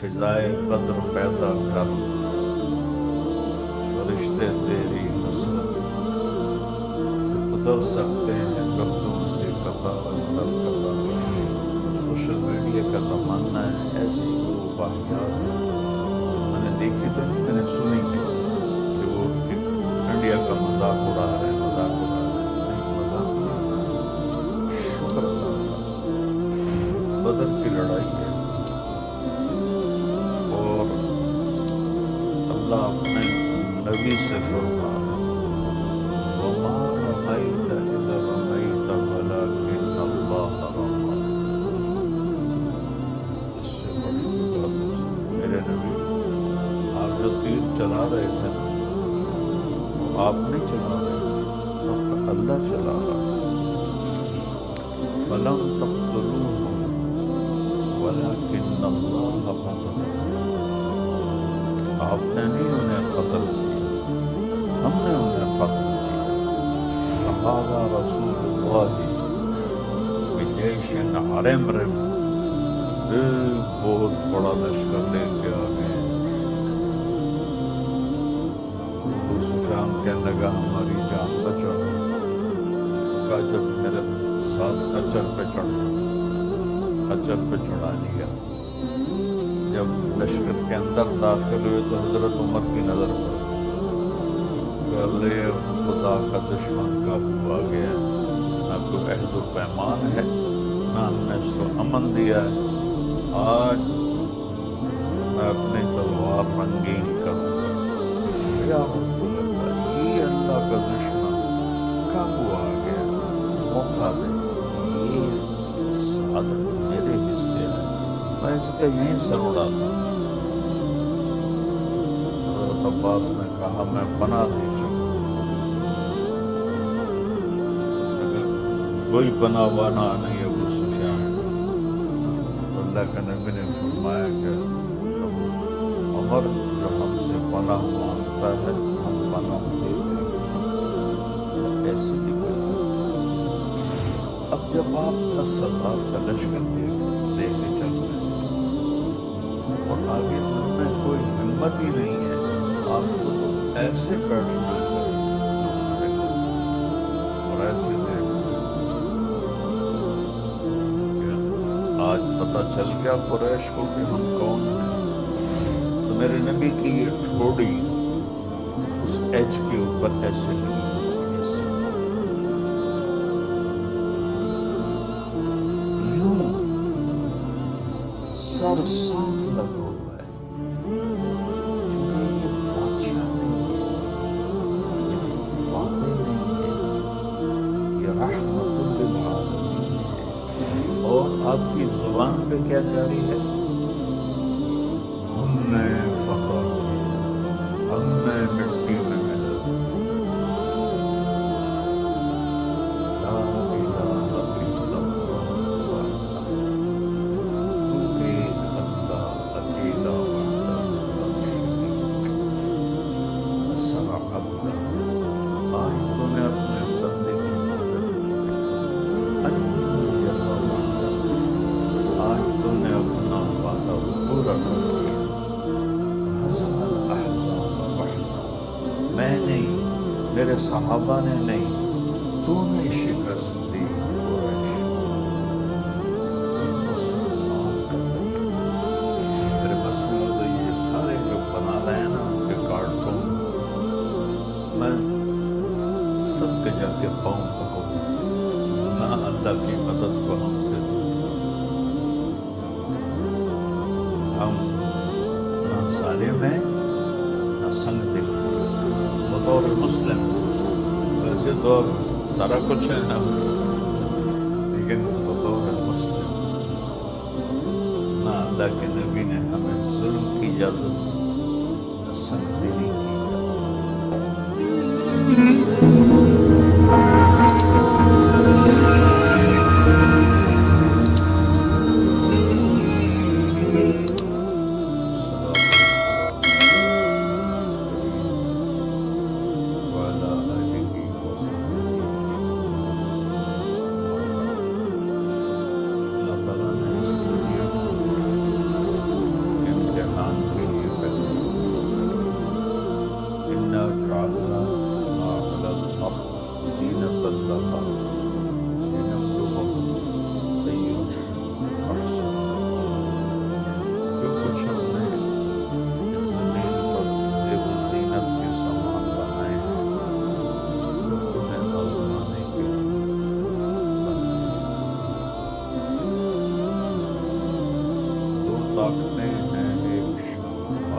فضائے قدر پیدا کر، فرشتے تیری نصرت سے اتر سکتے ہیں، گردوں سے قطار اندر قطار۔ سوشل میڈیا کا زمانہ ہے، ایسی وہ واقعات میں نے دیکھی تو نہیں، میں نے سنی نہیں کہ وہ انڈیا کا مذاق اڑا رہے ہیں، مذاق اڑا رہے ہیں۔ نہیں، مذاق نہیں، شکر اللہ کا۔ بدر کی لڑائی ہے اور اللہ اپنے نبی سے فرما وَمَا رَمَيْتَ إِذْ رَمَيْتَ وَلَكِنَّ اللَّهَ رَمَى۔ اس سے بڑی بات ہو سکتی میرے نبی، آپ جو تیر چلا رہے تھے نا، وہ آپ نہیں چلا رہے تھے، آپ کا اللہ چلا رہا تھا۔ فَلَمْ تَقْتُلُوهُمْ وَلَكِنَّ اللَّهَ قَتَلَهُمْ۔ آپ نے نہیں انہیں قتل کیا، ہم نے انہیں قتل کیا۔ فَهَذَا رَسُولُ اللَّهِ بِجَيْشٍ عَرِمْرِمٍ، ایک بہت بڑا لشکر لے کے آ گئے۔ ابو سفیان کہنے لگا ہماری جان بچاؤ، کہا جب میرے ساتھ خچر پہ چڑھا لیا۔ جب لشکر کے اندر داخل ہوئے تو حضرت عمر کی نظر پڑی، کہ لے خدا کا دشمن قابو آ گیا، نہ کوئی عہد و پیمان ہے، نہ ہم نے اس کو امن دیا ہے۔ آج میں اپنی تلوار رنگین کروں گا۔ یا رسول اللہ، یہ اللہ کا دشمن قابو آ گیا، موقع دے، یہ سعادت میرے حصے ہے، میں اس کا یہیں سر اڑاتا ہوں۔ حضرت عباس نے کہا میں پناہ دے چکا، کوئی پناہ وانا نہیں ابو سفیان۔ اللہ کے نبی نے فرمایا کہ عمر جو ہم سے پناہ مانگتا ہے ہم پناہ دیتے ہیں، ایسے نکل جاتے۔ اب جب آپ 10,000 کا لشکر لے کے چل رہے ہیں اور آگے ہم میں کوئی ہمت ہی نہیں ہے، آپ کو تو ایسے بیٹھنا ہے اور ایسے آج پتہ چل گیا قریش کو کہ ہم کون ہیں، تو میرے نبی کی یہ ٹھوڑی اس ایج کے اوپر ایسے نہیں یوں سر ساتھ لگا ہوا ہے، چونکہ یہ بادشاہ نہیں ہے، یہ فاتح نہیں ہے، یہ رحمت للعالمین ہے۔ اور آپ کی زبان پہ کیا جاری ہے؟ ہم نے فتح کیا، ہم نے مٹی میں ملا، لا الہ الا اللہ وحدہ، تو ایک اللہ اکیلا وحدہ لا شریک، نصر عبدہ، آج تو نے اپنے بندے کی مدد کی، انجز وحدہ، آج تو نے اپنا وعدہ پورا کر دیا، حسن الاحزاب وحدہ، میں نہیں، میرے صحابہ نے نہیں، تو نے شکست دی قریش۔ یہ مسلمان کا دل، میرے بس میں تو یہ سارے جو بنا رہے ہیں نا ان کے کارٹون، میں سب کے جا کے پاؤں پکڑوں، نہ اللہ کی مدد کو ہم سے ہم نہ ظالم ہیں نہ سنگ دل ہیں۔ بطور مسلم ویسے تو سارا کچھ ہے نا، لیکن بطور مسلم نہ اللہ کے نبی نے ہمیں ظلم کی اجازت نہ سنگ دلی کی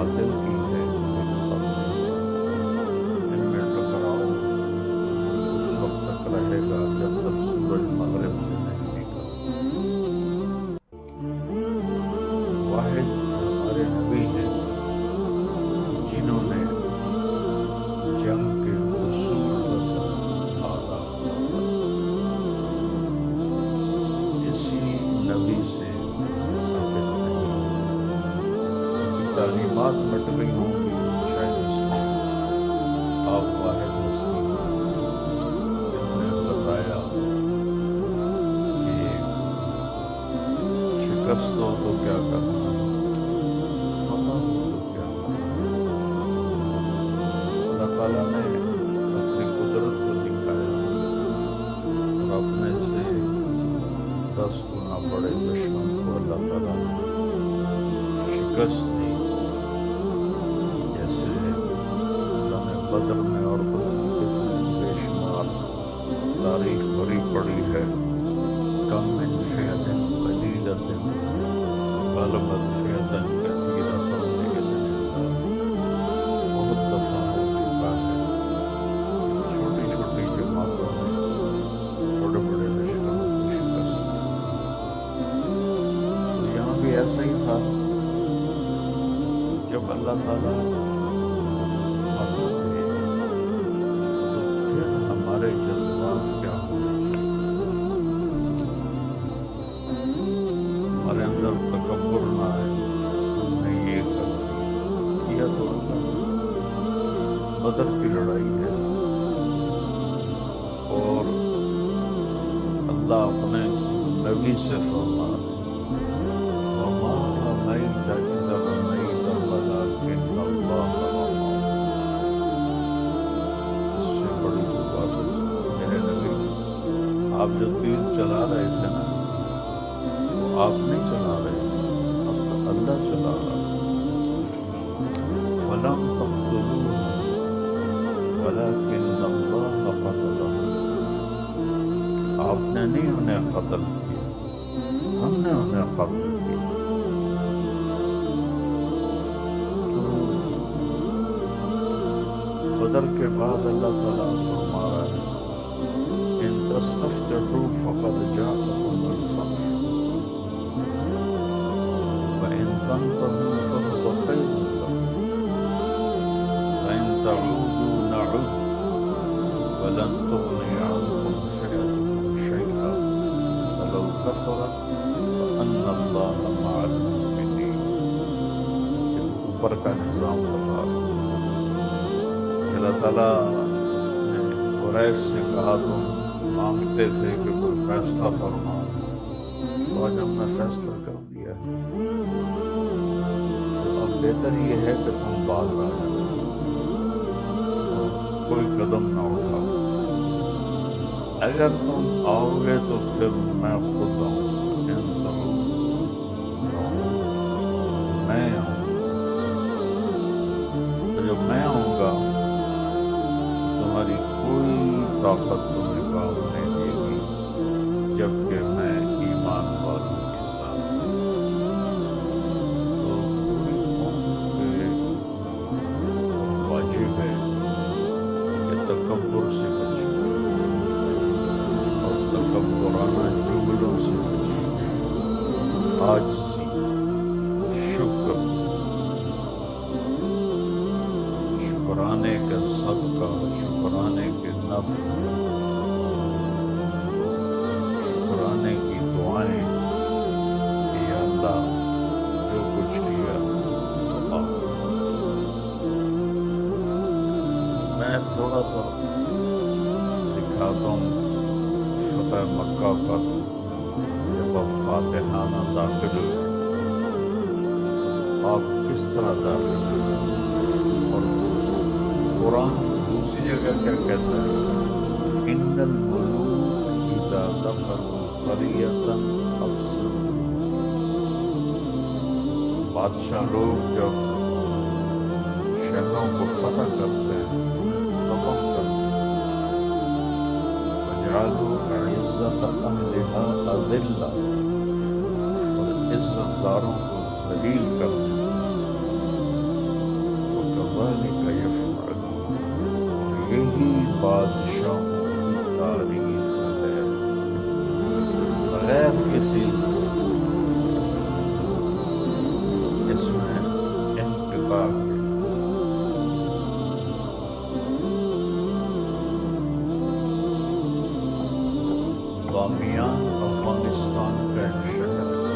باطل کی ہے ان میں ٹکراؤ اس وقت تک رہے گا جب تک سورج مغرب سے نہیں نکلتا۔ واحد ہمارے نبی ہیں جنہوں نے جنگ کے اصول بتائے، آداب بتائے، کسی نبی سے ثابت نہیں، تعلیمات مٹ گئی ہوں گی شاید اس سے آپ واحد وسیع جنہوں نے بتایا کہ شکست ہو تو کیا کرنا ہے، فتح ہو تو کیا کرنا ہے۔ اللہ تعالیٰ نے اپنی قدرت کو دکھایا اور اپنے سے 10 گنا بڑے دشمن کو اللہ تعالیٰ نے شکست دی، جیسے اللہ نے بدر میں اور بدر کی کتنے بے شمار تاریخ بھری پڑی ہے، کم من فئۃ قلیلۃ غلبت فئۃ کثیرۃ بإذن اللہ، بہت دفعہ ہو چکا ہے، چھوٹی چھوٹی جماعتوں نے بڑے بڑے لشکروں کی شکست دی۔ تو یہاں بھی ایسا ہی تھا، جب اللہ تعالیٰ فتح دے تو پھر ہمارے جذبات کیا ہونے چاہیے؟ ہمارے اندر تکبر نہ آئے، ہم نے یہ کر کیا تو اللہ بدر کی لڑائی ہے، اور اللہ اپنے نبی سے فرما رہے وَمَا رَمَيْتَ إِذْ رَمَيْتَ وَلَكِنَّ اللَّهَ رَمَى۔ اس سے بڑی کوئی بات ہے میرے نبی، آپ جو تیر چلا رہے تھے نا، وہ آپ نہیں چلا رہے تھے، اب تو اللہ چلا رہا تھا۔ فَلَمْ تَقْتُلُوهُمْ وَلَكِنَّ اللَّهَ قَتَلَهُمْ۔ آپ نے نہیں انہیں قتل کیا، ہم نے انہیں قتل کیا۔ تو بدر کے بعد اللہ تعالیٰ فرما رہا ہے ان تستفتحوا فقد جاءكم الفتح وإن تنتهوا فهو خير لكم وإن تعودوا نعد ولن تغني عنكم فئتكم شيئا ولو كثرت وأن الله مع المؤمنين۔ اوپر کا نظام بتا رہا ہے کہ اللہ تعالیٰ نے قریش سے کہا تم مانگتے تھے کہ کوئی فیصلہ فرما، تو آج ہم نے فیصلہ کر دیا ہے، اب بہتر یہ ہے کہ تم باز آ جاؤ، کوئی قدم نہ اٹھاؤ، اگر تم آؤ گے تو پھر میں خود آؤں گا، میں آؤں گا، تو جب میں آؤں گا تمہاری کوئی طاقت تمہیں کام نہیں دے گی جبکہ میں ایمان والوں کے ساتھ ہوں۔ تو پوری قوم کے واجب ہے کہ تکبر سے بچے اور تکبرانہ جملوں سے بچے، عاجزی، شکر، شکرانے کا صدقہ، شکرانے کے نفع، شکرانے کی دعائیں کہ یا اللہ جو کچھ کیا تو آپ۔ میں تھوڑا سا دکھاتا ہوں فتح مکہ پر جب آپ فاتحانہ داخل ہوئے، آپ کس طرح داخل ہوئے، اور قرآن دوسری جگہ کیا کہتا ہے؟ ان الملوک اذا دخلوا قریۃ افسدوا۔ بادشاہ لوگ جب شہروں کو فتح کرتے ہیں، تباہ کرتے ہیں، وجعلوا عزت اہلھا اذلہ، اور عزت داروں کو ذلیل کر دیتے ہیں۔ بادشاہوں کی تاریخ ہے، بغیر کسی اس میں انتفاع کے۔ بامیان افغانستان کا ایک شہر ہے۔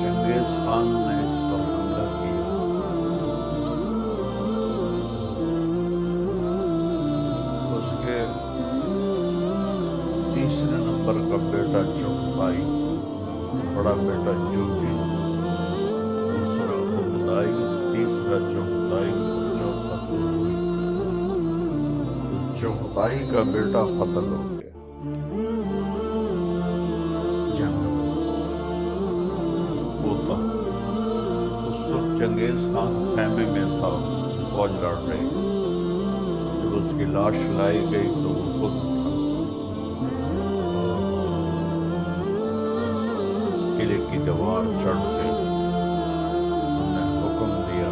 چنگیز خان نے اس پر حملہ کیا۔ اس کے تیسرے نمبر کا بیٹا چغتائی، بڑا بیٹا جوجی، دوسرا عبدائی، تیسرا چغتائی، چوتھا تغوی۔ چغتائی کا بیٹا قتل ہو گیا جنگ میں۔ ہوتا اس وقت چنگیز خان خیمے میں تھا، فوج لڑ رہی۔ جب اس کی لاش لائی گئی تو وہ خود اٹھا، قلعے کی دیوار چڑھ کے انہوں نے حکم دیا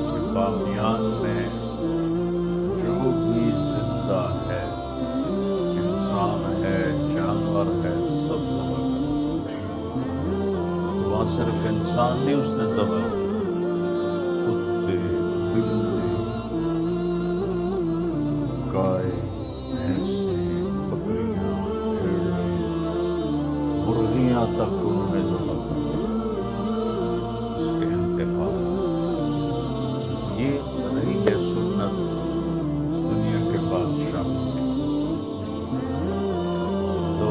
کہ بامیان میں جو بھی زندہ ہے، انسان ہے، جانور ہے، سب ذبح کرو۔ وہاں صرف انسان نہیں اس نے ذبح، کتے، بلی، گائے، بھینسیں، بکریاں، بھیڑیں، مرغیاں تک انہوں نے ذبح کر دی۔ اس کے انتقام یہ رہی ہے سنت دنیا کے بادشاہوں کی۔ تو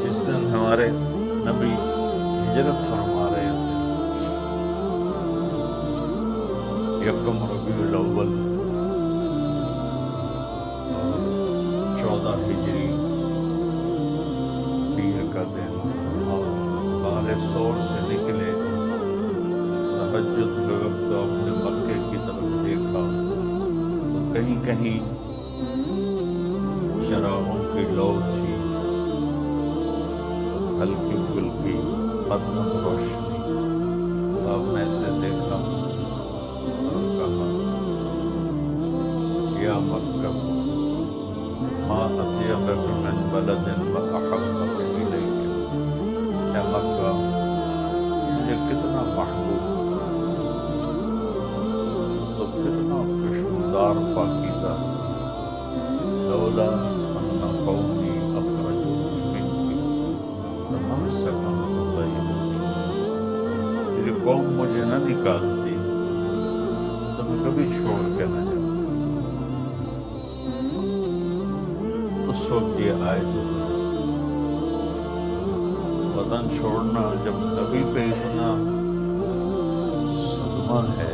اس دن ہمارے نبی ہجرت فرما رہے تھے، یکم ربیع الاول اور 14 ہجری پیر کا دن، اور غار سور سے نکلے، تہجد کے وقت اپنے مکے کی طرف دیکھا تو کہیں کہیں چراغوں کی لو تھی، ہلکی پھلکی مدھم روشنی۔ آپ نے اسے دیکھا اور کہا، یا مکہ ما اطیبک من بلد واحبک الی، اے مکہ یہ کتنا محبوب تھا، تو کتنا خوشبودار پاکیزہ تھا۔ لولا ان قومی اخرجونی منک لما سکنت بینک، میری قوم مجھے نہ نکالتی تو میں کبھی چھوڑ کے نہ جاتا۔ اس وقت یہ آیت وطن چھوڑنا، جب نبی پہ اتنا صدمہ ہے،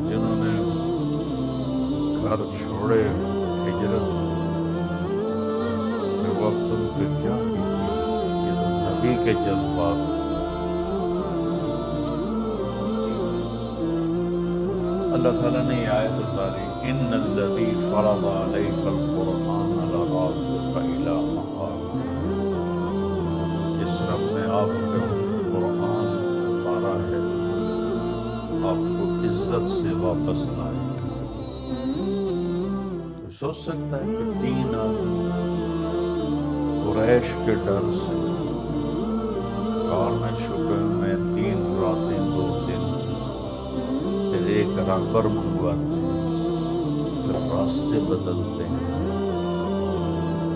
جنہوں نے گھر چھوڑے ہجرت کے وقت، ان پہ کیا بیتی، یہ تو نبی کے جذبات۔ اللہ تعالیٰ نے یہ آیت اتاری، ان الذی فرض علیک القرآن لرادک الی معاد، جس رب نے آپ پہ قرآن اتارا ہے آپ کو عزت سے واپس لائے گا۔ تو سوچ سکتا ہے کہ 3 آدمی قریش کے ڈر سے غار میں چھپے میں 3 راتیں 2 دن، پھر ایک راہبر منگواتے ہیں، پھر راستے بدلتے ہیں،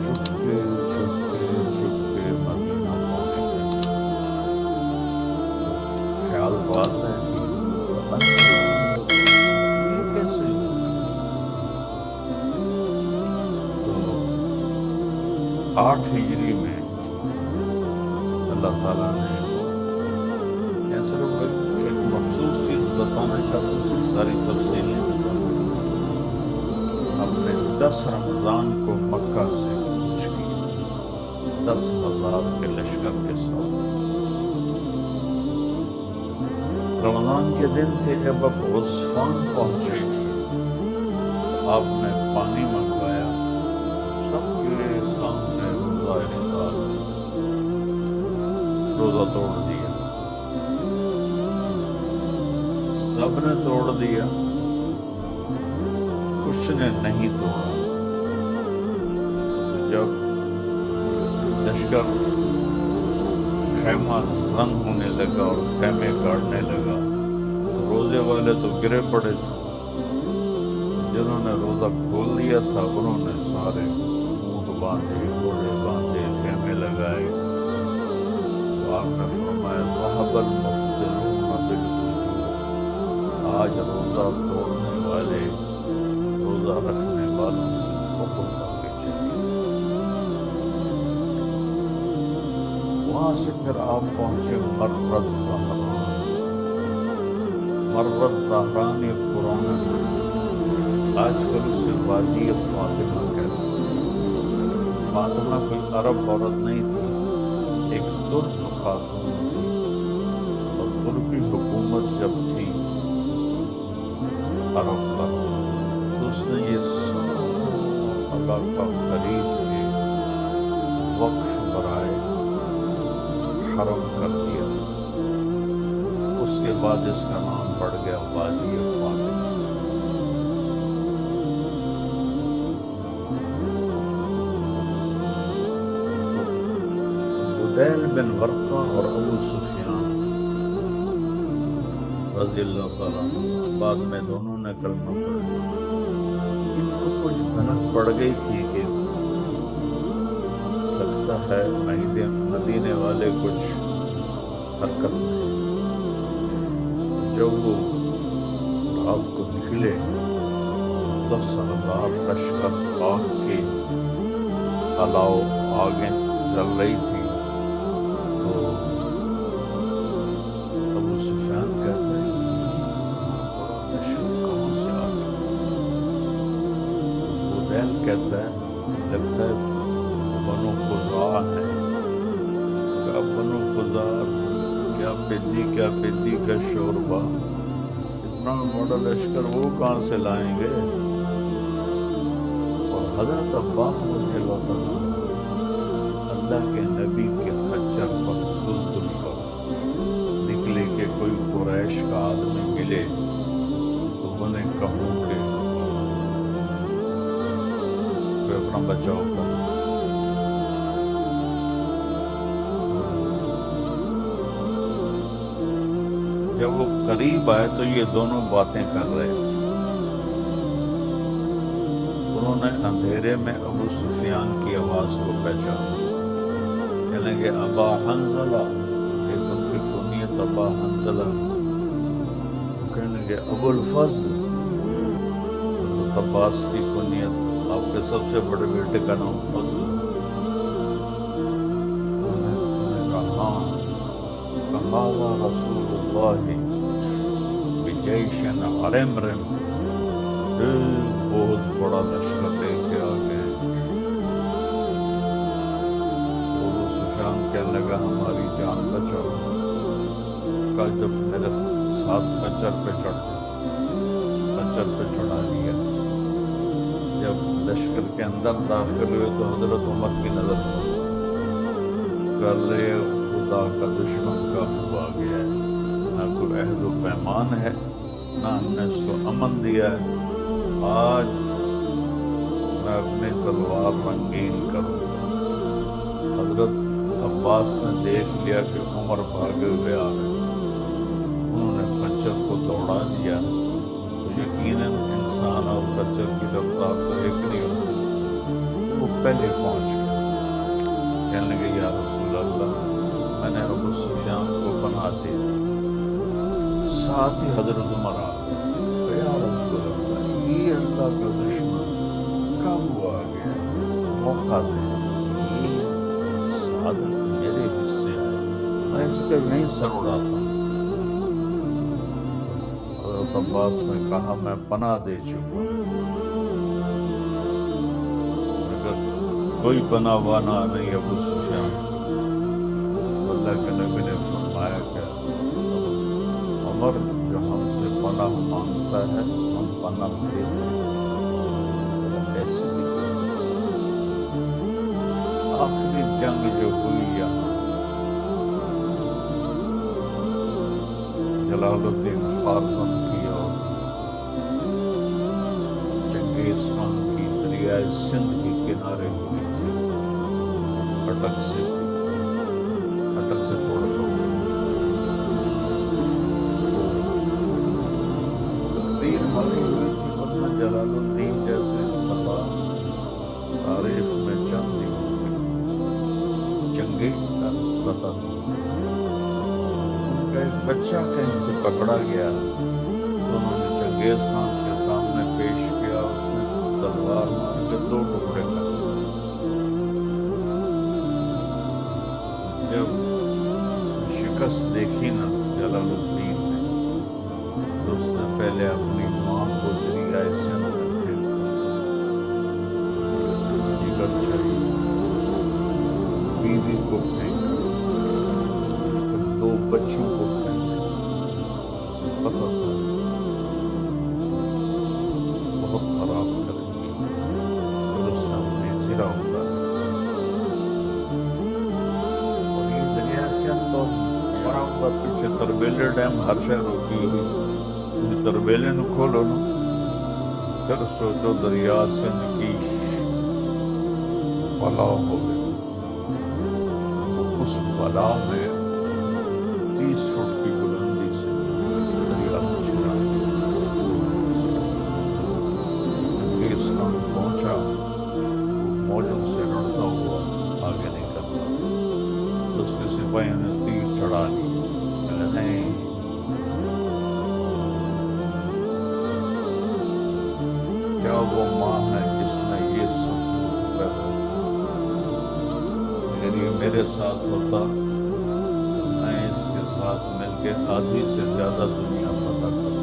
چھپ کے مدینہ پہنچتے ہیں۔ خیال تو آتا ہے کہ یہ کیسے ہوگا؟ تو 8 ہجری میں اللہ تعالیٰ نے صرف ایک مخصوص چیز بتانا چاہتا ہوں، اس کی ساری تفصیلیں اپنے 10 رمضان کو مکہ سے کوچ کیا، 10,000 کے لشکر کے ساتھ۔ رمضان کے دن تھے جب آپ عصفان پہنچے، آپ نے پانی منگوایا، سب کے سامنے روزہ افطار، روزہ توڑ دیا، سب نے توڑ دیا، کچھ نے نہیں توڑا۔ جب لشکر خیمہ زنگ ہونے لگا اور خیمے گاڑنے لگا تو روزے والے تو گرے پڑے تھے، جنہوں نے روزہ کھول لیا تھا انہوں نے سارے اونٹ باندھے، گھوڑے باندھے، خیمے لگائے۔ تو آپ نے فرمایا ذهب المفطرون بالفجور، آج روزہ توڑنے والے روزہ رکھنے والوں سے بہت آگے چلے۔ وہاں سے پھر آپ پہنچے مرت زہران۔ مرت زہران یہ پرانا آج کل اسے وادی فاطمہ کہتے ہیں۔ فاطمہ کوئی عرب عورت نہیں تھی، ایک ترک خاتون تھی، اور ترکی حکومت جب تھی عرب پر تو اس نے یہ سارا علاقہ خرید کے وقف برائے حرم کر دیا تھا۔ اس کے بعد اس کا نام پڑ گیا وادی فاطمہ۔ بدیل بن ورقہ اور ابو سفیان رضی اللہ تعالیٰ عنہ بعد میں دونوں نے کلمہ پڑھا۔ ان کو کچھ بھنک پڑ گئی تھی کہ لگتا ہے مدینے والے کچھ حرکت نہیں۔ جب وہ رات کو نکلے 10,000 لشکر آگ کے علاوہ آگے چل رہی تھی، تو ابو سفیان کہتا ہے اتنا بڑا لشکر کہاں سے آ گیا؟ بدیل کہتا ہے لگتا ہے بنو خزاعہ ہے۔ کیا بنو خزاعہ، کیا پدی کا شوربہ، اتنا بڑا لشکر وہ کہاں سے لائیں گے؟ اور حضرت عباس رضی اللہ عنہ اللہ کے نبی کے خچر پر دلدل پر نکلے کہ کوئی قریش کا آدمی ملے تو انہیں کہوں کہ کوئی اپنا بچاؤ کر۔ جب وہ قریب آئے تو یہ دونوں باتیں کر رہے تھے۔ انہوں نے اندھیرے میں ابو سفیان کی آواز کو پہچانا، کہنے کہ ابا حنظلہ، ایک ان کی کنیت ابا حنظلہ، کہنے کہ ابو الفضل، حضرت عباس کی کنیت، آپ کے سب سے بڑے بیٹے کا نام فضل۔ تو انہوں نے کہا کہا رسول اللہ بجیش عرمرم، بہت بڑا لشکر لے کے آ گئے۔ ابو سفیان کہنے لگا ہماری جان بچاؤ۔ کل جب میرے ساتھ خچر پہ چڑھا لیا۔ جب لشکر کے اندر داخل ہوئے تو حضرت عمر کی نظر کر لے خدا کا دشمن قابو آ گیا ہے، نہ کوئی عہد و پیمان ہے، نہ ہم نے اس کو امن دیا ہے۔ آج میں اپنی تلوار رنگین کروں گا۔ حضرت عباس نے دیکھ لیا کہ عمر بھاگے ہوئے آ رہے، انہوں نے خچر کو دوڑا دیا۔ تو یقیناً انسان اور خچر کی رفتار تو ایک نہیں ہوتی، وہ پہلے پہنچ گئے۔ کہنے لگے یا رسول اللہ، میں نے ابو سفیان کو پناہ دی۔ ساتھ ہی حضرت عمر آ گئے، یا رسول اللہ، یہ اللہ کا دشمن کب آ گیا، موقع دے، یہ سعادت میرے حصے آئے، میں اس کا یہیں سر اڑاتا ہوں۔ حضرت عباس نے کہا میں پناہ دے چکا، اگر کوئی پناہ وانا نہیں ابو سفیان، اللہ کے نبی نے فرمایا کہ عمر جو ہم سے پناہ مانگتا ہے ہم پناہ دیتے ہیں۔ ایسے بھی آخری جنگ جو ہوئی یہاں جلال الدین خارزم کی چنگیز خان کی دریائے سندھ کے کنارے ہوئی تھی، اٹک سے تھوڑا سا تقدیر ماری ہوئی تھی، ورنہ جلال الدین جیسے سردار تاریخ میں چند نہیں چنگیز کا پتہ ایک بچہ کہیں سے پکڑا گیا تو انہوں نے چنگیز خان کے سامنے پیش کیا، اس نے تلوار مار کے 2 ٹکڑے کر دیے۔ جب شکست دیکھی نا جلال الدین نے تو اس نے پہلے اپنی ماں کو دریائے سندھ میں پھینکا، جگر چاہیے، بیوی کو پھینکا، پھر 2 بچوں کو پھینکا۔ اسے پتہ تھا بہت خراب کریں گے، پھر اس نے اپنی زرہ اتاری اور یہ دریائے سندھ تو بڑا ہوا پیچھے تربیلے ڈیم ہر شہر روکی ہوئی، تربیلے نو کھولو نا، پھر سوچو دریا سندھ کی بلا ہو گئی، اس بلا میں 30 فٹ کی بلندی سے دریا چلا چنگیز خان پہنچا، موجوں سے لڑتا ہوا آگے نہیں کرتا، اس کے سپاہیوں نے تیر چڑھا لی، نہیں کیا وہ ماں ہے جس نے یہ سب کر، میرے ساتھ ہوتا تو میں اس کے ساتھ مل کے آدھی سے زیادہ دنیا فتح کرتا۔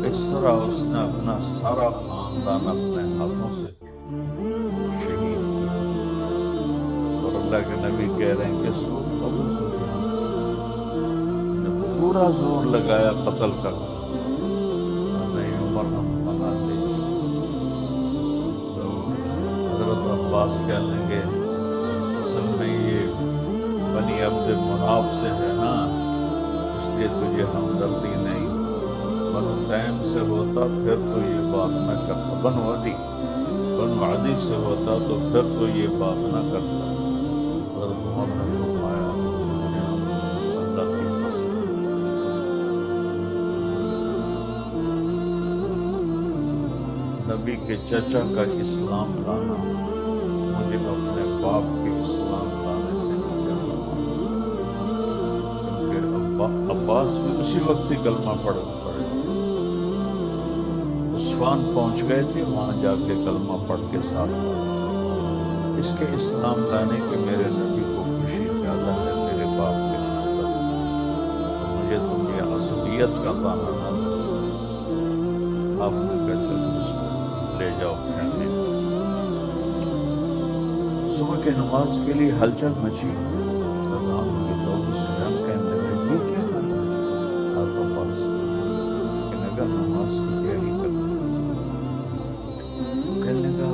اس طرح اس نے اپنا سارا خاندان اپنے ہاتھوں سے شہید کیا، اور اللہ کے نبی کہہ رہے ہیں کہ اس کو ابو سفیان نے پورا زور لگایا قتل کر، نہیں عمر ہم منع دیجیے، تو حضرت عباس کہنے لگے اصل میں یہ بنی عبد مناف سے ہے نا، اس لیے تجھے ہمدردی نہیں، بنو تیم سے ہوتا پھر تو یہ بات نہ کرتا، بنو عدی سے ہوتا تو پھر تو یہ بات نہ کرتا۔ حضرت عمر نے فرمایا اللہ کی قسم، نبی کے چچا کا اسلام لانا مجھے اپنے باپ کے اسلام لانے سے نہیں چاہتا، کیونکہ عباس بھی اسی وقت ہی کلمہ پڑھے، عثمان پہنچ گئے تھے، وہاں جا کے کلمہ پڑھ کے ساتھ اس کے اسلام لانے کے میرے نبی کو خوشی زیادہ ہے میرے باپ کے نسبت، تو مجھے تم یہ عصبیت کا دانہ نہ دو۔ آپ نے کہا چلو اس کو لے جاؤ خیمے۔ صبح کی نماز کے لیے ہلچل مچی، اذان ہوئی تو ابو سفیان کہنے لگے یہ کیا کر رہے ہیں آپ کے پاس، کہنے لگا نماز کی تیاری کر، کہنے لگا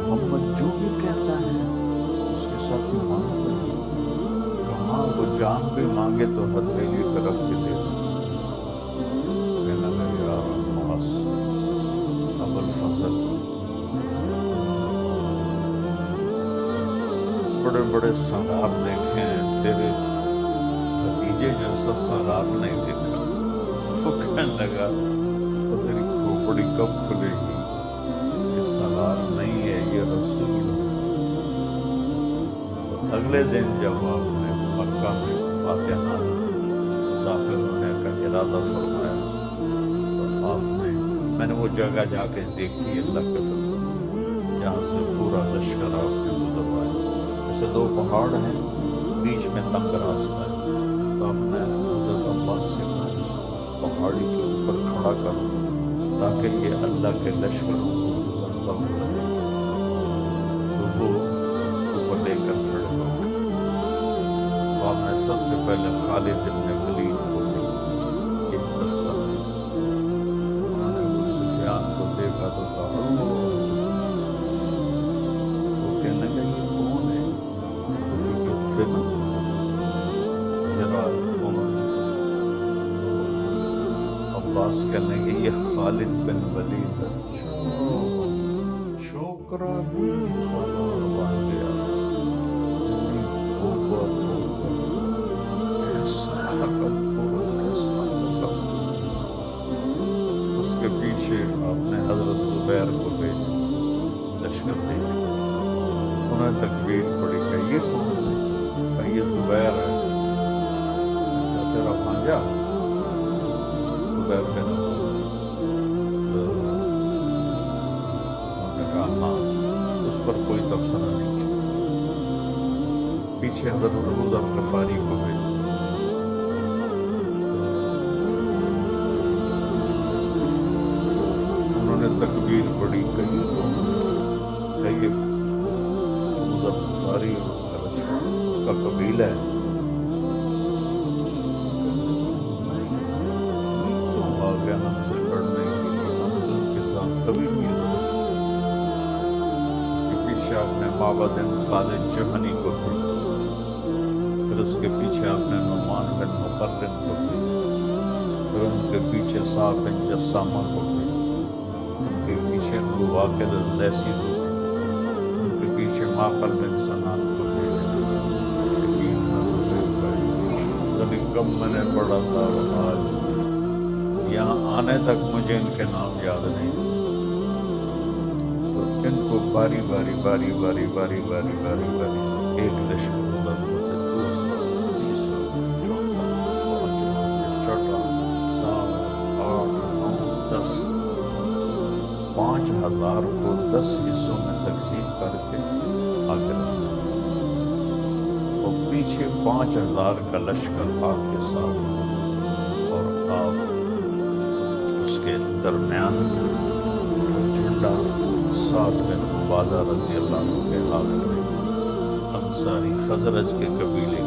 محمد جو بھی کہتا ہے اس کے ساتھ ہی مانتا ہے، کہاں وہ جان بھی مانگے تو ہتھیلی پہ رکھ کے دے دو، کہنے لگا یا عباس ابو الفضل، بڑے بڑے سردار دیکھے ہیں، تیرے بھتیجے جیسا سردار نہیں دیکھا۔ وہ کہنے لگا تیری کھوپڑی کب کھلے گی، یہ سردار نہیں ہے یہ رسول ہے۔ تو اگلے دن جب آپ نے مکہ میں فاتحہ داخل ہونے کا ارادہ فرمایا تو آپ نے، میں نے وہ جگہ جا کے دیکھی اللہ کے فضل سے جہاں سے پورا لشکر آپ کے گزروایا، جیسے 2 پہاڑ ہیں بیچ میں تنگ راستہ ہے، تو ہم نے حضرت عباس سے کہا اس کو پہاڑی کے اوپر کھڑا کر تاکہ یہ اللہ کے لشکروں کو گزرتا ہوا لگے، تو وہ اوپر لے کر کھڑے ہو گئے۔ تو آپ نے سب سے پہلے خالد بن ولید کو ایک دستہ دیا، انہوں نے ابو سفیان کو دیکھا تو کہا وہ کہنے لگا یہ کون ہے، تو چونکہ تھے یہ خالد بن ولید چھوکرا ہی سالار بن گیا. توبہ توبہ، کیسا تکبر، کیسا تکبر. اس کے پیچھے آپ نے حضرت زبیر کو بھیجا لشکر دے کے. انہوں نے تکبیر پڑھی کہ یہ کون ہے؟ کہ یہ زبیر ہے. اچھا تیرا بھانجا؟ زبیر کے نام. تو انہوں نے کہا ہاں. اس پر کوئی تبصرہ نہیں کیا. پیچھے حضرت ابو ذر غفاری کو بھیجا. انہوں نے تکبیر پڑھی کہ یہ کون ہے؟ کہ یہ ابو ذر غفاری اور اس کا لشکر، اس کا قبیلہ ہے. آ گیا ہم سے لڑنے کے لیے، ہم تو ان کے ساتھ کبھی نہیں لڑے. اس کے پیچھے آپ نے معبد بن خالد جہنی کو بھیجا. پھر اس کے پیچھے آپ نے نعمان بن مقرن کو بھیجا. پھر ان کے پیچھے صاحب بن جسامہ کو بھیجا. ان کے پیچھے ابو واقد اللیثی کو بھیجا. ان کے پیچھے معقل بن سنان کو بھیجا. یقین نہ ہوئے بھائی، کبھی کم میں نے پڑھا تھا اور آج یہاں آنے تک مجھے ان کے نام یاد نہیں تھے. تو ان کو باری باری باری باری باری باری باری باری ایک لشکر ادھر ہوتے، دوسرا، تیسرا، چوتھا، پانچواں، چھٹا، سات، آٹھ، نو، 10. 5000 کو 10 حصوں میں تقسیم کر کے آگے رکھا. اور پیچھے 5000 کا لشکر آپ کے ساتھ، اور آپ اس کے درمیان جھنڈا سعد بن عبادہ رضی اللہ عنہ کے ہاتھ میں، انصاری خزرج کے قبیلے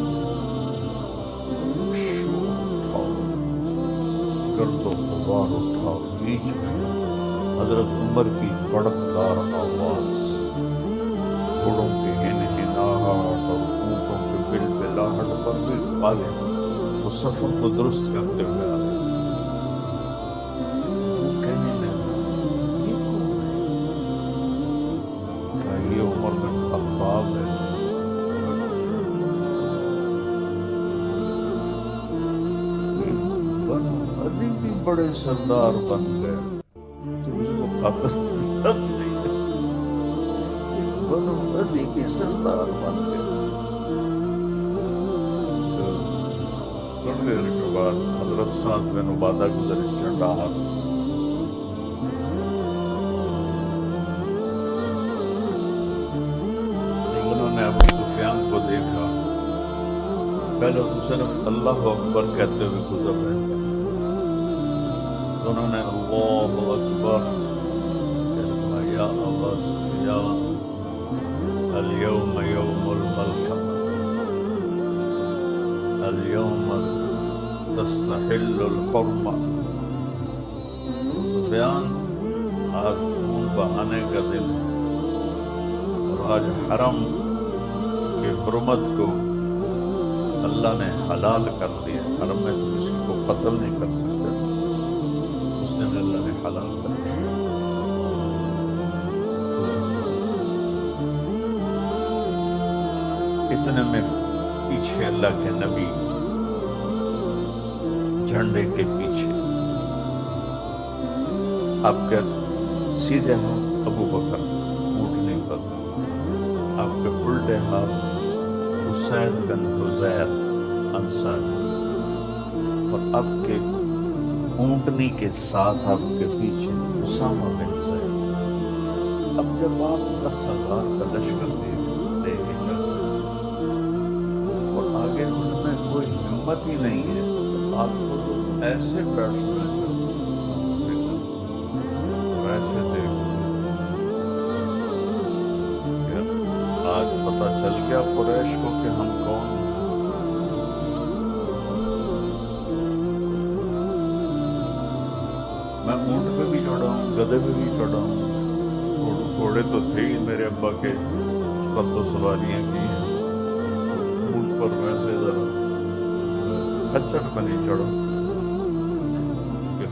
شور اٹھاؤ، گرد و غبار اٹھاؤ. بیچ میں حضرت عمر کی کڑکدار آواز، گھوڑوں کے ہنہناہٹ اور اونٹوں کے بلبلاہٹ پر بھی غالب وہ سفر کو درست کرتے ہوئے آ رہے. وہ کہنے لگا یہ کون ہے؟ کہا یہ عمر بن خطاب ہے. یہ بنو عدی بھی بڑے سردار بن گئے. تو اس کو خاطر بنو عدی بھی سردار بن گئے. تھوڑی دیر کے بعد حضرت سعد بن عبادہ گزرے، جھنڈا ہاتھ میں. جب انہوں نے ابو سفیان کو دیکھا، پہلے تو صرف اللہ اکبر کہتے ہوئے گزر رہے تھے. تو انہوں نے اللہ اکبر کہا یا ابا سفیان اليوم یوم الملحمہ، اليوم تستحل الحرمہ. سفیان آج خون بہانے کا دن ہے، اور آج حرم کی حرمت کو اللہ نے حلال کر دیا. حرم میں تو کسی کو قتل نہیں کر سکتے، اس دن اللہ نے حلال کر دیا. اتنے میں پیچھے اللہ کے نبی جھنڈے کے پیچھے، آپ کے سیدھے ہاتھ ابو بکر اونٹنے پر، آپ کے الٹے ہاتھ حسین بن حزیر انصاری، اور آپ کے اونٹنی کے ساتھ آپ کے پیچھے اسامہ بن زید. اب جب آپ 10,000 کا لشکر دے کے چل رہے اور آگے ان میں کوئی ہمت ہی نہیں ہے، تو آپ کو تو ایسے بیٹھنا چاہیے اور ایسے دیکھو. آج پتہ چل گیا قریش کو کہ ہم کون ہیں. میں اونٹ پہ بھی چڑھا ہوں، گدھے پہ بھی چڑھا ہوں. گھوڑے تو تھے ہی میرے ابا کے، اس پر تو سواریاں کی ہیں. اونٹ پر ویسے ذرا خچر پہ نہیں چڑھا کہ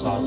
7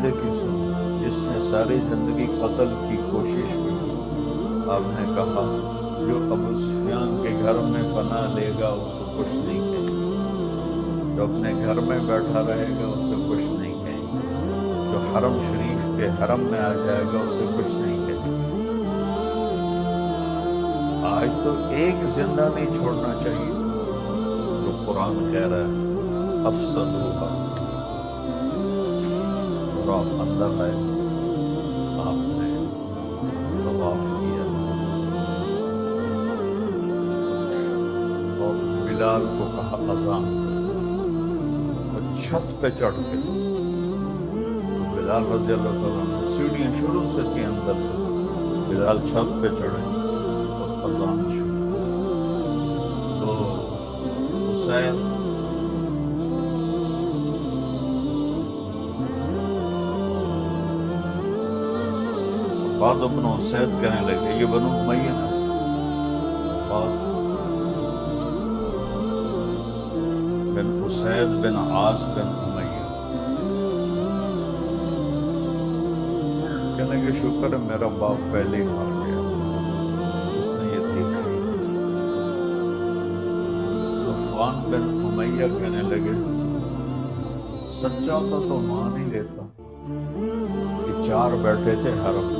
واضح کی سن، جس نے ساری زندگی قتل کی کوشش کی۔ آپ نے کہا جو ابو سفیان کے گھر میں پناہ لے گا اس کو کچھ نہیں کہیں گے، جو اپنے گھر میں بیٹھا رہے گا اس سے کچھ نہیں کہیں گے، جو حرم شریف کے حرم میں آ جائے گا اس سے کچھ نہیں کہیں گے۔ آج تو ایک زندہ نہیں چھوڑنا چاہیے، جو قرآن کہہ رہا ہے افسدوها۔ اور آپ اندر آئے، آپ نے طواف کیا اور بلال کو کہا اذان اور چھت پہ چڑھ کے، بلال رضی اللہ تعالیٰ عنہ سیڑھیاں شروع سے تھی اندر سے، بلال چھت پہ چڑھے اور اذان شروع۔ تو حسین بعد ابن اسید کہنے لگے، یہ بنو امیہ میں سے عباس بن اسید بن عاص بن امیہ کہنے لگے شکر ہے میرا باپ پہلے ہی مر گیا، اس نے یہ دیکھا ہی۔ صفوان بن امیہ کہنے لگے سچا ہوتا تو مان ہی لیتا، یہ چار بیٹھے تھے حرم۔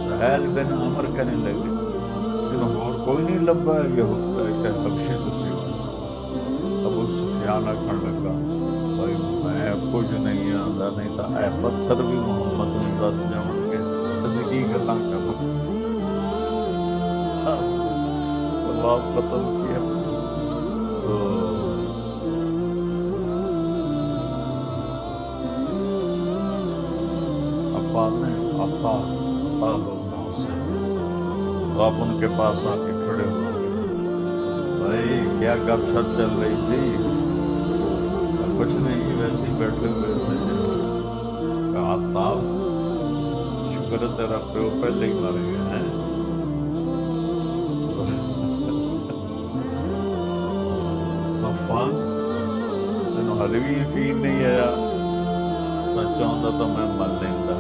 سہیل بن عمر کہنے لگے لیکن اور کوئی نہیں لبا ہے، یہ ہوتا ہے کہ حبشی تو سوا۔ ابو سفیان کھڑ لگا بھائی میں کچھ نہیں آندا، نہیں تو اے پتھر بھی محمد نے دس جان کے اسی کی گلاں کرو۔ اللہ قتل کیا تو ابا نے عطا آپ ان کے پاس آ کے کھڑے ہوئے، بھائی کیا گپ شپ چل رہی تھی؟ کچھ نہیں، ویسے ہی بیٹھے ہوئے تھے۔ کہا تاب شکر ہے تیرا پیو پہلے ہی مر گئے ہیں۔ صفان تینوں ہر بھی یقین نہیں آیا، سچ ہوتا تو میں مر لینا۔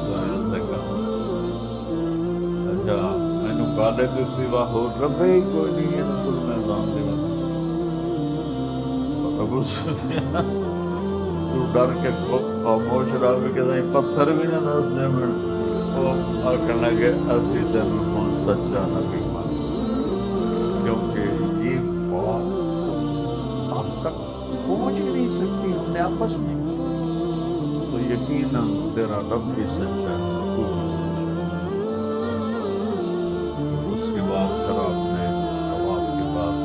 سہیل نے کہا اچھا مینوں کالے تو سوا ہور ربے ہی کوئی نہیں ہے، رسول میں اذان دے گا۔ ابو سفیان تو ڈر کے خاموش رہا بھی کہ پتھر بھی نہ دس دے میں، وہ آکھن لگے اسی تینوں کون سچا نبی مان، کیونکہ یہ بات اب تک پہنچ ہی نہیں سکتی ہم نے آپس میں، تو یقیناً تیرا رب بھی سچا ہے تو بھی سچا ہے۔ اس کے بعد پھر آپ نے طواف کے بعد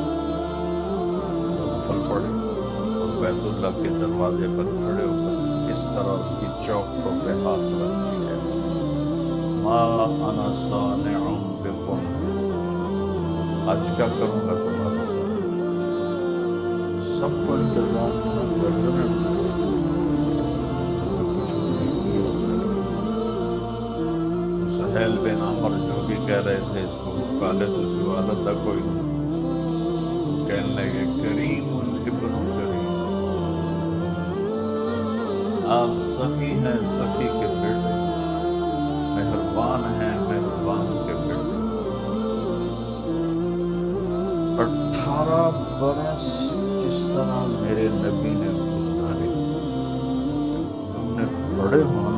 نفل پڑھے اور بیت اللہ کے دروازے پر کھڑے ہو کر اس طرح اس کی چوکھٹوں پہ ہاتھ رکھ دیا، ما انا صانع بکم، آج کیا کروں گا تمہارے ساتھ، سب کو انتظار تھا گردنے سہیل بن عمر جو بھی کہہ رہے تھے اس کو کالے تو سوالت تھا کوئی نہیں، کہنے لگے کریم ابن کریم، آپ سخی ہیں سخی کے بیٹے، مہربان ہیں مہربان کے بیٹے، 18 برس جس طرح میرے نبی نے گزارے، تم نے بڑے ہونا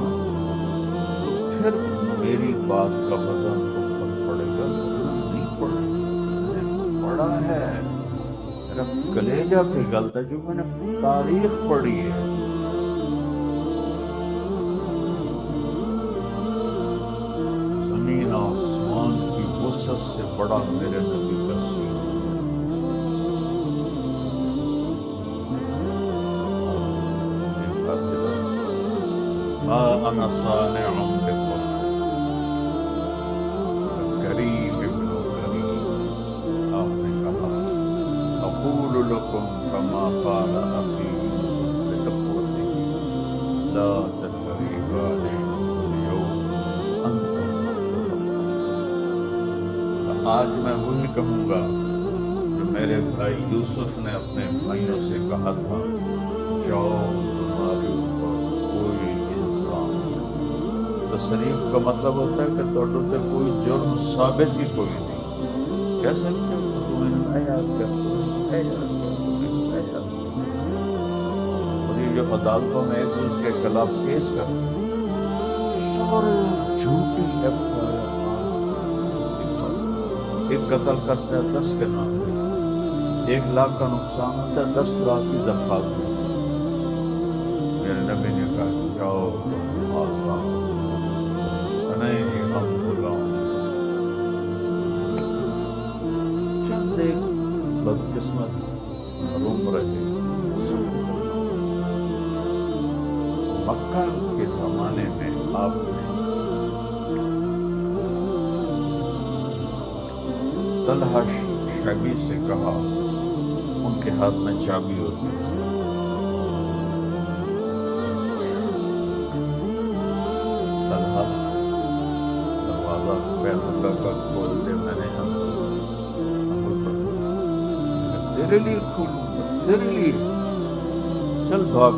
تو پھر میری بات کا وزن تم پر پڑے گا، نہیں پڑے گا، پڑا ہے میرا کلیجہ پگھلتا ہے جو میں نے تاریخ پڑھی ہے۔ زمین آسمان کی وسعت سے بڑا میرے نبی کا سینہ، ما انا صانع بکم کریم ابن کریم، آپ نے کہا اقول لکم کما قال اخی یوسف لاخوته لا تثریب علیکم اليوم انتم مطلقون، آج میں وہی کہوں گا جو میرے بھائی یوسف نے اپنے بھائیوں سے کہا تھا، جاؤ تمہارے اوپر کوئی تصریف کا مطلب ہوتا ہے کہ توڑوں سے کوئی جرم ثابت ہی کوئی نہیں کہہ سکتے ہو کہ تمہیں اے یار کیا اے یار کیا اے یار. اور یہ جو عدالتوں میں ایک دوسرے کے خلاف کیس کرتے سارے جھوٹی ایف آئی آر. ایک قتل کرتا ہے 10 کے نام پہ 1 لاکھ کا نقصان ہوتا ہے 10 لاکھ کی درخواست ہے. میرے نبی نے کہا کہ جاؤ تم آسان نہیں ہم بلاؤں. چند ایک بدقسمت محروم رہے. مکہ کے زمانے میں آپ نے طلحہ شعبی سے کہا ان کے ہاتھ میں چابی ہوتی تھی. طلحہ دروازہ بیت اللہ کا کھول دے میں نے تیرے لیے کھولوں گا تیرے لیے چل بھاگ.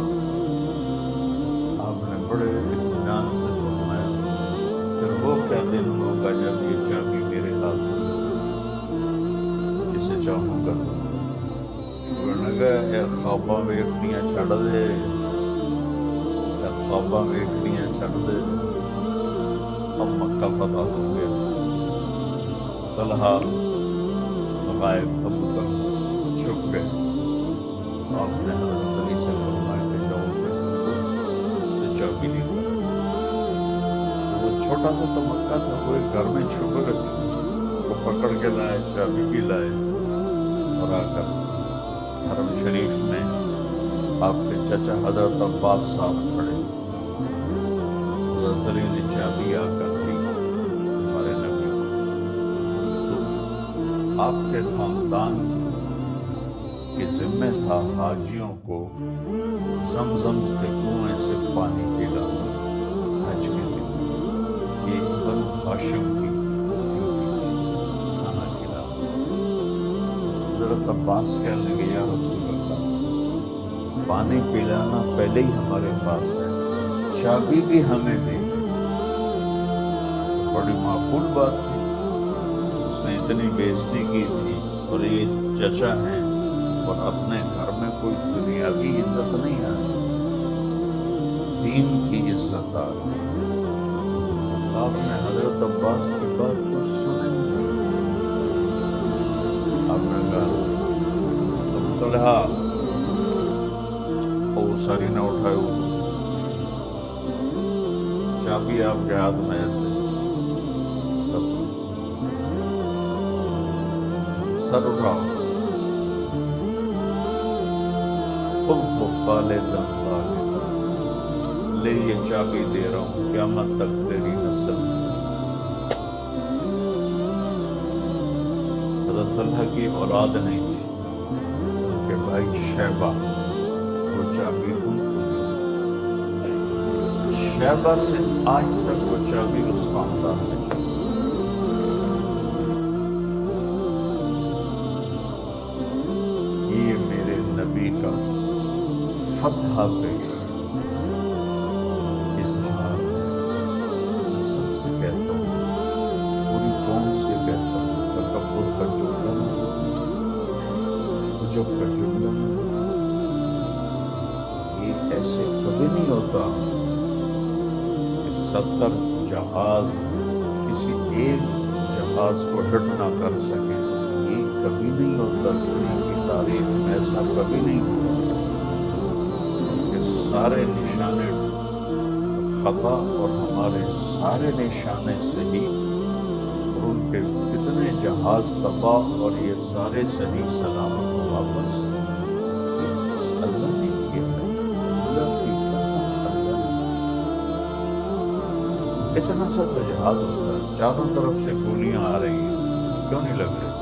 آپ نے بڑے اطمینان سے فرمایا پھر وہ کیا دن ہوگا جب یہ چابی میرے ہاتھ میں اسے چاہوں گا خواباں ویکھنیاں چھڑ دے خواباں ویکھنیاں چھڑ دے. اب مکہ فتح ہو گیا. طلحہ غائب ابو طلحہ چھپ گئے. آپ نے حضرت علی سے فرمایا کہ جاؤ سے چابی لے کر. وہ چھوٹا سا تو مکہ تھا وہ ایک گھر میں چھپ گئے تھے. وہ پکڑ کے لائے چابی بھی لائے اور آ کر حرم شریف میں آپ کے چچا حضرت عباس ساتھ کھڑے تھے. حضرت علی نے چابی آ کر دی ہمارے نبی کو. تو آپ کے خاندان کے ذمہ تھا حاجیوں کو زمزم کے کنویں سے پانی پلانا حج کے لیے. یہ بنو ہاشم کی ڈیوٹی تھی کھانا کھلانا. حضرت عباس کہنے لگے یا رسول اللہ پانی پلانا پہلے ہی ہمارے پاس ہے چابی بھی ہمیں دے. بڑی معقول بات تھی. اس نے اتنی بےعزتی کی تھی اور یہ چچا ہیں اور اپنے گھر میں کوئی دنیاوی عزت نہیں آئی دین کی عزت آ رہی. آپ نے حضرت عباس کی بات کو سنیں. آپ نے کہا ابو طلحہ وہ ساری نہ اٹھائے چابی آپ کے ہاتھ میں ایسے سر اٹھاؤ خود خالدن خالدن لے یہ چابی دے رہا ہوں قیامت تک تیری نسل. حضرت طلحہ کی اولاد نہیں تھی ان کے بھائی شیبہ وہ چابی ان کو شیبہ سے آج تک وہ چابی اس خاندان میں چلی. یہ میرے نبی کا فتح پہ اظہار میں سب سے کہتا ہوں پوری قوم سے کہتا ہوں تکبر کا جملہ نہ عجب کا جملہ نہ. یہ ایسے کبھی نہیں ہوتا کہ 70 جہاز کسی ایک جہاز کو ہٹ نہ کر سکیں. یہ کبھی نہیں ہوتا دنیا کی تاریخ میں ایسا کبھی نہیں ہوا کہ سارے نشانے خطا اور ہمارے سارے نشانے صحیح اور ان کے کتنے جہاز تباہ اور یہ سارے صحیح سلامت واپس. اللہ نے کیا ہے. اللہ کی قسم اللہ نے. اتنا سا تو جہاز ہوتا ہے چاروں طرف سے گولیاں آ رہی ہیں کیوں نہیں لگ رہی.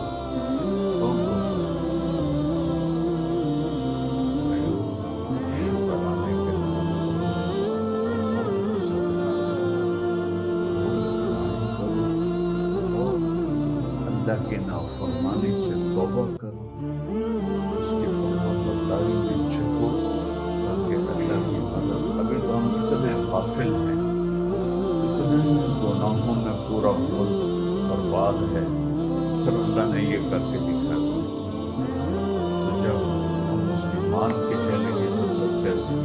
اللہ کے نافرمانی سے توبہ کرو اس کی فرمانبرداری میں جھکو تاکہ اللہ کی مدد. ابھی تو ہم اتنے غافل ہیں گناہوں میں پورا ملک برباد ہے، پھر اللہ نے یہ کر کے دکھا دیا۔ تو جب ہم مسلمان کے چلیں گے تو پھر کیسے؟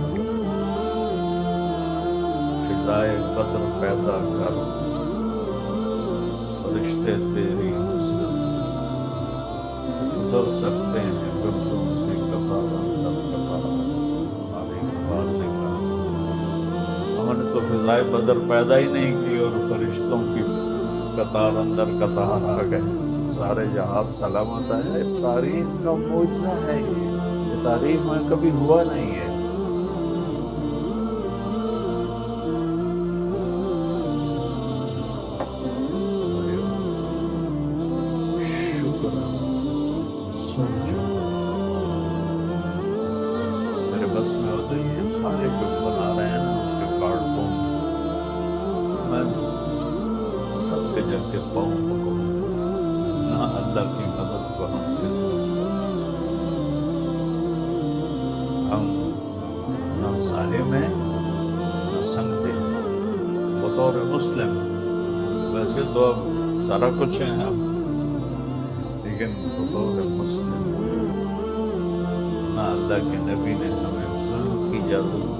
فضائے بدر پیدا کر، رشتے تیری حسنت سے اتر سکتے ہیں، گردوں سے قطار اندر قطار ہماری بات نکال۔ ہم نے تو فضائے بدر پیدا ہی نہیں کی اور فرشتوں کی قطار اندر قطار آ گئے، سارے جہاز سلامت ہے۔ تاریخ کا معجزہ ہے یہ تاریخ میں کبھی ہوا نہیں ہے۔ شکر سمجھو میرے بس میں ہوتے یہ سارے جو بنا رہے ہیں نا ان کے کارٹون، میں سب کے جا کے پاؤں پکڑوں، نہ اللہ کی مدد کو ہم سے ہم نہ ظالم ہیں نہ سنگتے ہیں۔ بطور مسلم ویسے تو اب سارا کچھ ہے ہم، لیکن بطور مسلم نہ اللہ کے نبی نے ہمیں ظلم کی اجازت